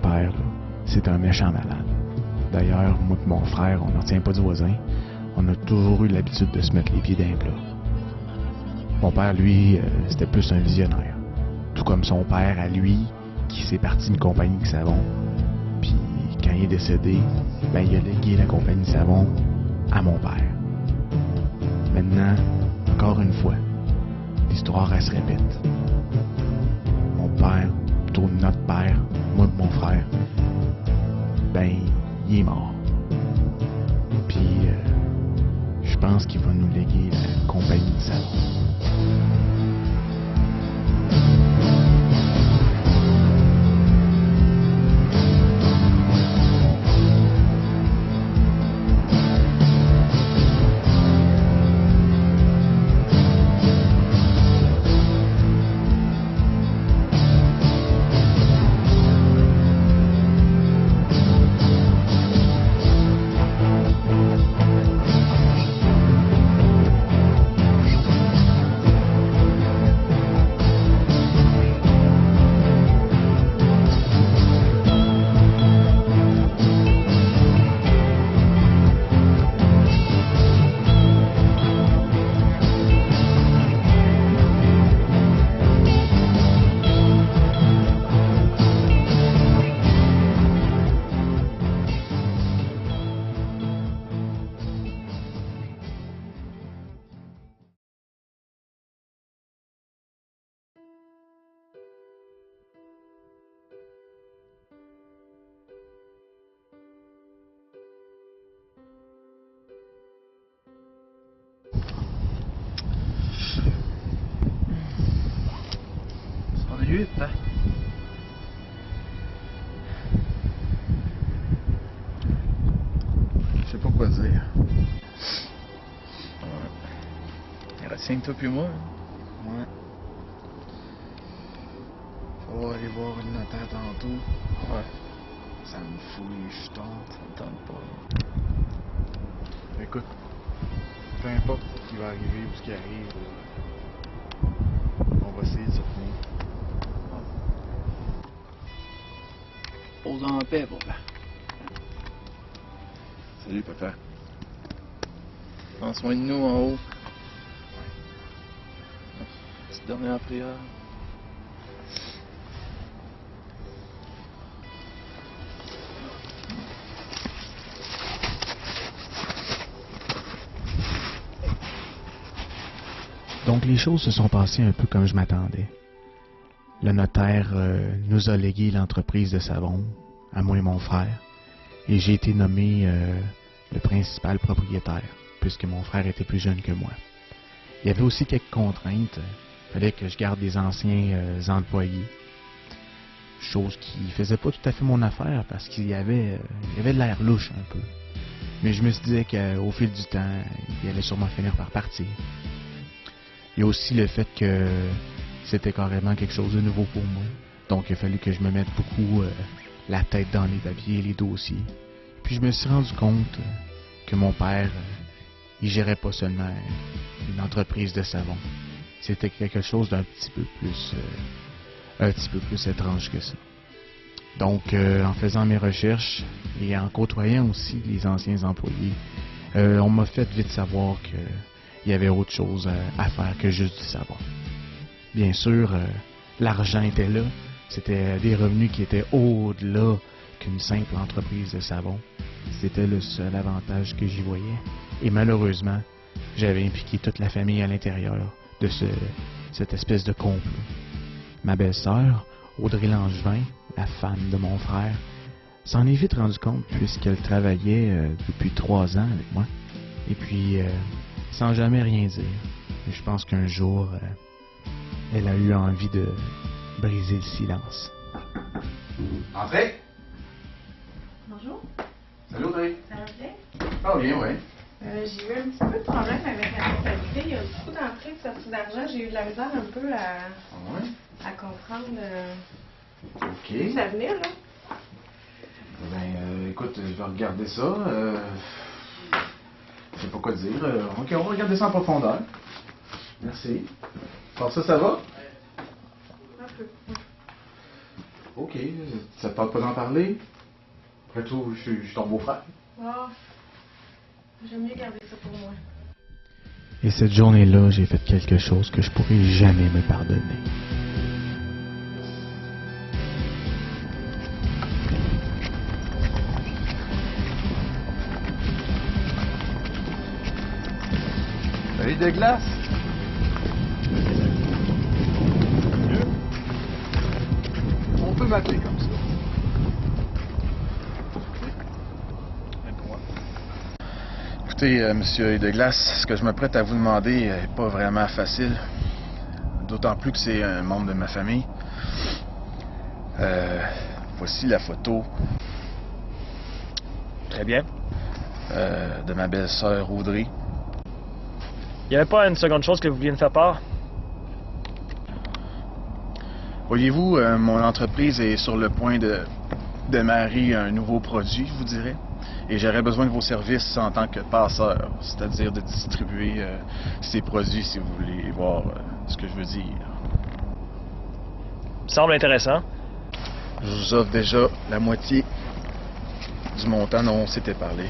père, c'est un méchant malade. D'ailleurs, moi et mon frère, on n'en tient pas du voisin. On a toujours eu l'habitude de se mettre les pieds d'un plat. Mon père, lui, c'était plus un visionnaire. Tout comme son père, à lui, qui s'est parti d'une compagnie de savon. Puis, quand il est décédé, ben, il a légué la compagnie de savon à mon père. Maintenant, encore une fois, l'histoire, elle se répète. Mon père, plutôt notre père, moi et mon frère, ben, il est mort. Puis, je pense qu'il va nous léguer la compagnie de savon. Hein? Je sais pas quoi dire. Ouais. Retiens-toi puis moi. Ouais. Faut aller voir une notaire tantôt. Ouais. Ça me fouille, je tente. Ça me tente pas. Écoute, peu importe ce qui va arriver ou ce qui arrive, on va essayer de se finir. Pose en paix, papa. Salut, papa. Prends soin de nous en haut. Petite dernière prière. Donc les choses se sont passées un peu comme je m'attendais. Le notaire nous a légué l'entreprise de savon, à moi et mon frère, et j'ai été nommé le principal propriétaire, puisque mon frère était plus jeune que moi. Il y avait aussi quelques contraintes. Il fallait que je garde des anciens employés, chose qui faisait pas tout à fait mon affaire, parce qu'il y avait de l'air louche un peu. Mais je me suis dit qu'au fil du temps, il allait sûrement finir par partir. Il y a aussi le fait que c'était carrément quelque chose de nouveau pour moi. Donc il a fallu que je me mette beaucoup la tête dans les papiers et les dossiers. Puis je me suis rendu compte que mon père, il gérait pas seulement une entreprise de savon. C'était quelque chose d'un petit peu plus étrange que ça. Donc en faisant mes recherches et en côtoyant aussi les anciens employés, on m'a fait vite savoir que il y avait autre chose à faire que juste du savon. Bien sûr, l'argent était là. C'était des revenus qui étaient au-delà qu'une simple entreprise de savon. C'était le seul avantage que j'y voyais. Et malheureusement, j'avais impliqué toute la famille à l'intérieur de cette espèce de complot. Ma belle-sœur, Audrey Langevin, la femme de mon frère, s'en est vite rendu compte puisqu'elle travaillait depuis 3 ans avec moi. Et puis, sans jamais rien dire. Je pense qu'un jour, elle a eu envie de briser le silence. Entrez! Bonjour. Salut Audrey. Ça va bien? Ah bien, oui. J'ai eu un petit peu de problème avec la comptabilité. Il y a beaucoup d'entrées et de sorties d'argent. J'ai eu de la misère un peu à comprendre OK. où ça venait, là. Ben, écoute, je vais regarder ça. Je sais pas quoi dire. OK, on va regarder ça en profondeur. Merci. Pour ça va? Un peu. OK. Ça te tente pas d'en parler? Après tout, je suis ton beau-frère. Ah, j'aime mieux garder ça pour moi. Et cette journée-là, j'ai fait quelque chose que je pourrai jamais me pardonner. Salut de glace! Mieux? On peut m'appeler comme ça. Écoutez, monsieur Œil de Glace, ce que je m'apprête à vous demander n'est pas vraiment facile. D'autant plus que c'est un membre de ma famille. Voici la photo. Très bien. De ma belle-sœur Audrey. Il n'y avait pas une seconde chose que vous vouliez me faire part? Voyez-vous, mon entreprise est sur le point de démarrer un nouveau produit, je vous dirais. Et j'aurais besoin de vos services en tant que passeur, c'est-à-dire de distribuer ces produits, si vous voulez voir ce que je veux dire. Semble intéressant. Je vous offre déjà la moitié du montant dont on s'était parlé.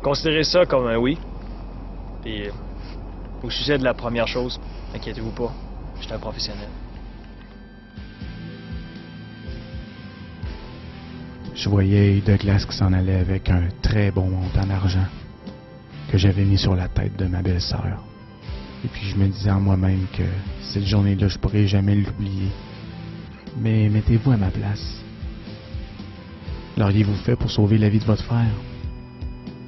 Considérez ça comme un oui. Et au sujet de la première chose, inquiétez-vous pas, je suis un professionnel. Je voyais Œil de Glace qui s'en allait avec un très bon montant d'argent que j'avais mis sur la tête de ma belle-sœur. Et puis je me disais en moi-même que cette journée-là, je pourrais jamais l'oublier. Mais mettez-vous à ma place. L'auriez-vous fait pour sauver la vie de votre frère?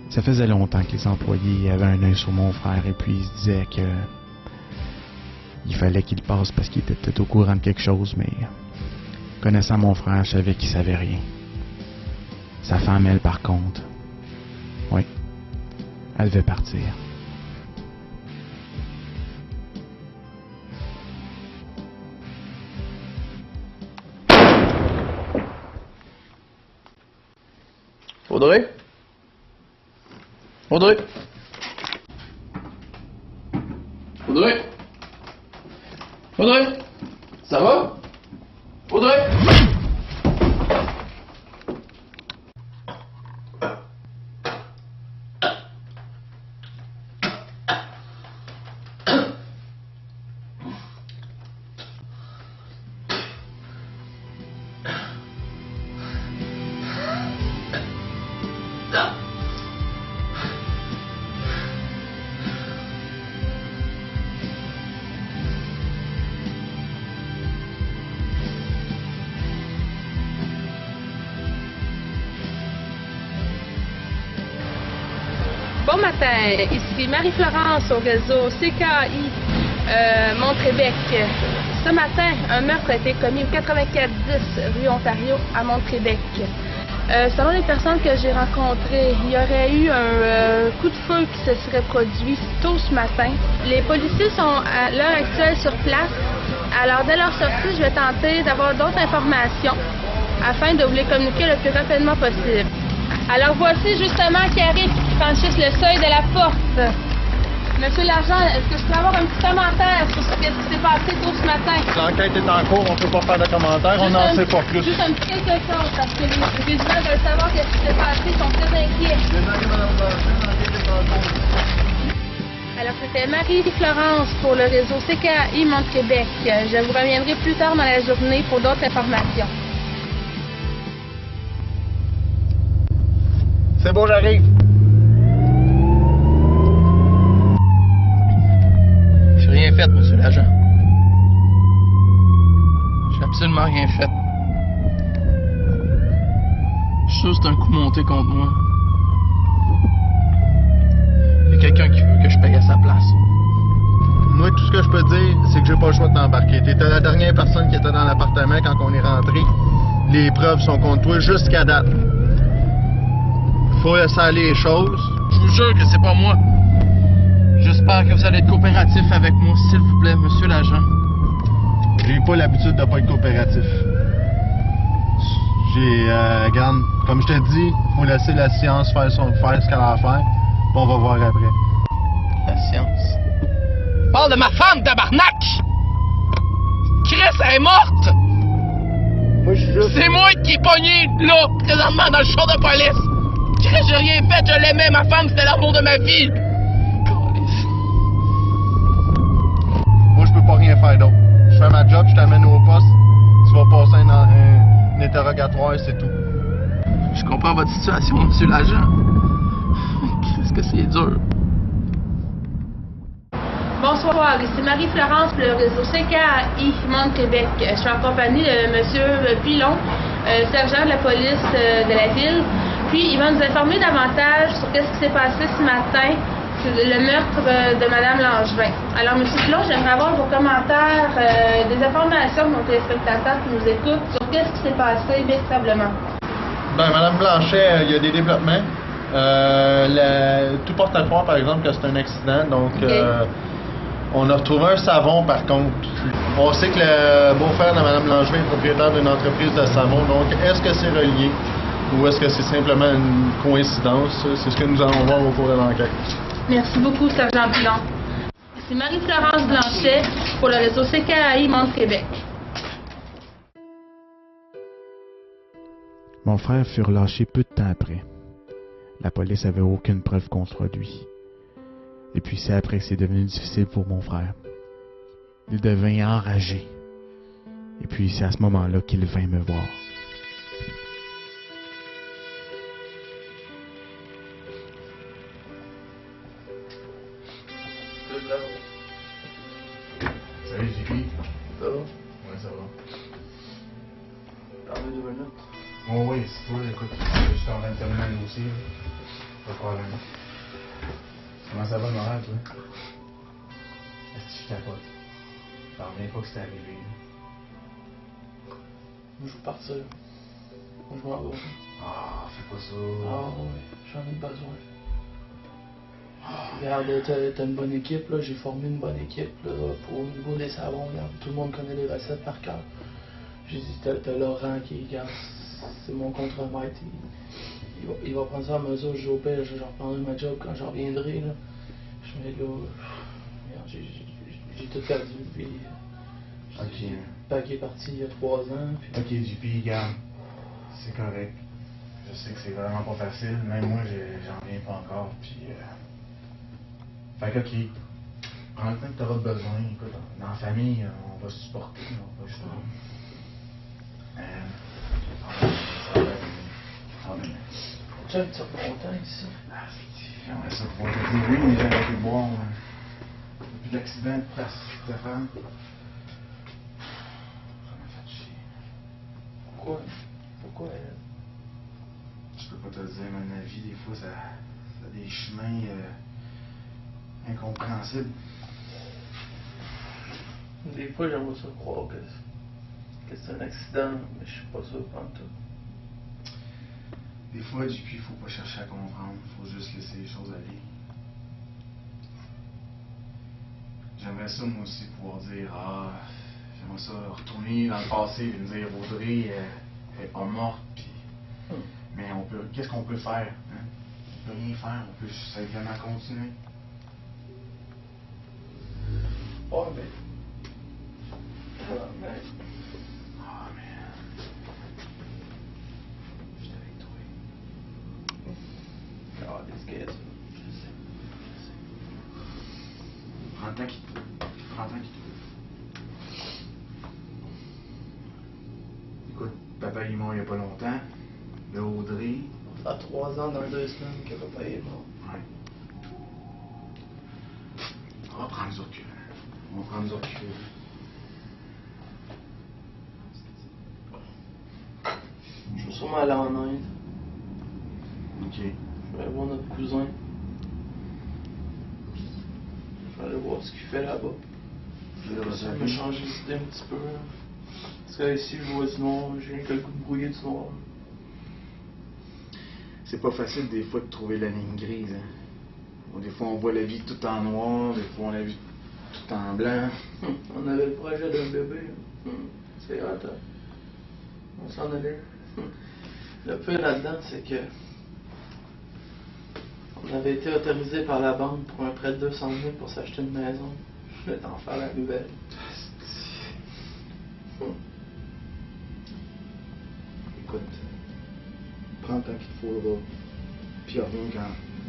Ça faisait longtemps que les employés avaient un œil sur mon frère et puis ils se disaient que il fallait qu'il passe parce qu'il était peut-être au courant de quelque chose, mais connaissant mon frère, je savais qu'il savait rien. Sa femme, elle, par contre, oui, elle devait partir. Audrey? Audrey? Audrey? Audrey? Ça va? Audrey? Bon matin, ici Marie-Florence au réseau CKI Montrébec. Ce matin, un meurtre a été commis au 8410 rue Ontario à Montrébec. Selon les personnes que j'ai rencontrées, il y aurait eu un coup de feu qui se serait produit tôt ce matin. Les policiers sont à l'heure actuelle sur place. Alors, dès leur sortie, je vais tenter d'avoir d'autres informations afin de vous les communiquer le plus rapidement possible. Alors, voici justement qui arrive qui franchisse le seuil de la porte. Monsieur l'agent, est-ce que je peux avoir un petit commentaire sur ce qui s'est passé tôt ce matin? L'enquête est en cours, on ne peut pas faire de commentaires, on n'en sait pas plus. Juste un petit quelque chose, parce que les résidents veulent savoir ce qui s'est passé, ils sont très inquiets. Désolé, madame l'enquête est en cours. Alors, c'était Marie-Florence pour le réseau CKI Montrébec. Je vous reviendrai plus tard dans la journée pour d'autres informations. C'est bon, j'arrive. J'ai rien fait, monsieur l'agent. J'ai absolument rien fait. Je suis sûr que c'est un coup monté contre moi. Il y a quelqu'un qui veut que je paye à sa place. Moi, tout ce que je peux te dire, c'est que j'ai pas le choix de t'embarquer. T'étais la dernière personne qui était dans l'appartement quand on est rentré. Les preuves sont contre toi jusqu'à date. Faut laisser aller les choses. Je vous jure que c'est pas moi. J'espère que vous allez être coopératif avec moi, s'il vous plaît, monsieur l'agent. J'ai pas l'habitude de pas être coopératif. Regarde, comme je te dis, faut laisser la science faire ce qu'elle a à faire. Puis on va voir après. La science. Parle de ma femme, tabarnak! Chris, elle est morte! Moi, je suis juste... C'est moi qui est pogné, là, présentement, dans le char de police! Chris, j'ai rien fait, je l'aimais, ma femme, c'était l'amour de ma vie! Moi, je peux pas rien faire d'autre. Je fais ma job, je t'amène au poste, tu vas passer un interrogatoire, c'est tout. Je comprends votre situation, monsieur l'agent. Qu'est-ce que c'est dur. Bonsoir, ici Marie-Florence pour le réseau CKI Monde-Québec. Je suis en compagnie de M. Pilon, sergent de la police de la ville. Puis, il va nous informer davantage sur ce qui s'est passé ce matin, le meurtre de Mme Langevin. Alors, M. Pilon, j'aimerais avoir vos commentaires, des informations de nos téléspectateurs qui nous écoutent sur ce qui s'est passé véritablement. Ben, Mme Blanchet, il y a des développements. Tout porte à croire, par exemple, que c'est un accident, donc... Okay. On a retrouvé un savon, par contre. On sait que le beau-frère de Mme Langevin est propriétaire d'une entreprise de savon. Donc, est-ce que c'est relié ou est-ce que c'est simplement une coïncidence? C'est ce que nous allons voir au cours de l'enquête. Merci beaucoup, sergent Pilon. C'est Marie-Florence Blanchet pour le réseau CKI Monde-Québec. Mon frère fut relâché peu de temps après. La police avait aucune preuve contre lui. Et puis c'est après que c'est devenu difficile pour mon frère. Il devint enragé. Et puis c'est à ce moment-là qu'il vint me voir. Salut, JP. Ça va? Ouais, ça va. Parlez 2 minutes. Oh oui, c'est toi, écoute, je suis en train de terminer le dossier. Pas de problème. Comment ça va, le moral, toi? Est-ce que je capote? Je t'en reviens pas que c'est arrivé. Moi, je veux partir. Moi, je m'en vais. Ah, fais pas ça. Ah, ouais, j'en ai besoin. Regarde, t'as une bonne équipe, là. J'ai formé une bonne équipe, là, pour au niveau des savons. Regarde, tout le monde connaît les recettes par cœur. J'ai dit, t'as Laurent qui, regarde, c'est mon contremaître. Il va prendre ça à mesure. Je vais je reprendrai ma job quand je reviendrai, là. Mais là, regarde, j'ai tout perdu. Puis, Ok. le paquet est parti il y a 3 ans. Puis... Ok, JP, regarde. C'est correct. Je sais que c'est vraiment pas facile. Même moi, j'en viens pas encore. Puis, fait que, ok. Prends le temps que t'auras besoin. Écoute, dans la famille, on va se supporter. On va pas juste... Tu as un petit remontant ici? Ah, j'aimerais ça pouvoir te dire oui, mais j'aurais pu boire. Depuis l'accident de Stéphane. Ça m'a fait chier. Pourquoi elle? Je peux pas te le dire, mais ma vie, des fois, ça a des chemins incompréhensibles. Des fois, j'aimerais ça croire que c'est un accident, mais je suis pas sûr tout. Des fois, JP, il faut pas chercher à comprendre, il faut juste laisser les choses aller. J'aimerais ça, moi aussi, pouvoir dire, j'aimerais ça retourner dans le passé et me dire, Audrey, elle est pas morte, puis... Mais qu'est-ce qu'on peut faire, hein? On peut rien faire, on peut simplement continuer. Oh, mais... Ah, man. J'étais avec toi. Ah, des gars, je sais. Prends le temps qu'il te faut. Écoute, papa est mort il y a pas longtemps. Là, Audrey... Ça fait 3 ans dans 2 semaines que papa est mort. Ouais. On va prendre du recul. On va prendre du recul. Je vais sûrement aller en Inde. Ok. Je vais aller voir notre cousin. Je vais aller voir ce qu'il fait là-bas. Ça m'a changé d'idée un petit peu. Parce que ici, je vois du noir. J'ai rien que le goût de brouiller du noir. C'est pas facile des fois de trouver la ligne grise. Hein? Bon, des fois on voit la vie tout en noir, des fois on la vit tout en blanc. On avait le projet d'un bébé. C'est hot, hein? On s'en allait. Le pire là-dedans, c'est que on avait été autorisé par la banque pour un prêt de 200 000 pour s'acheter une maison. Je voulais t'en faire la nouvelle. Écoute, prends le temps qu'il te faut là-bas, puis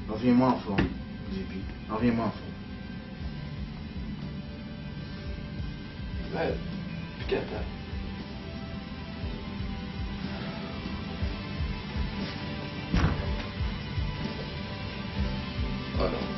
reviens-moi en forme, JP. Reviens-moi en forme. Ouais, puis qu'à temps. Ah non.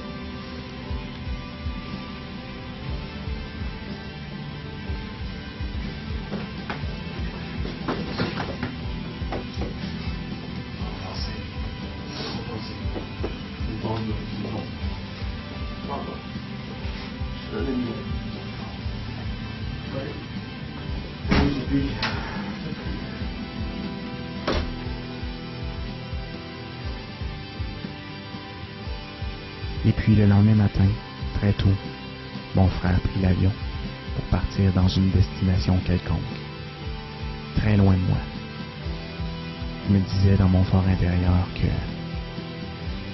Et puis le lendemain matin, très tôt, mon frère prit l'avion pour partir dans une destination quelconque, très loin de moi. Je me disais dans mon fort intérieur que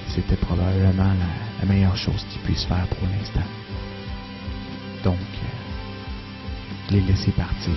c'était probablement la meilleure chose qu'il puisse faire pour l'instant. Donc, je l'ai laissé partir.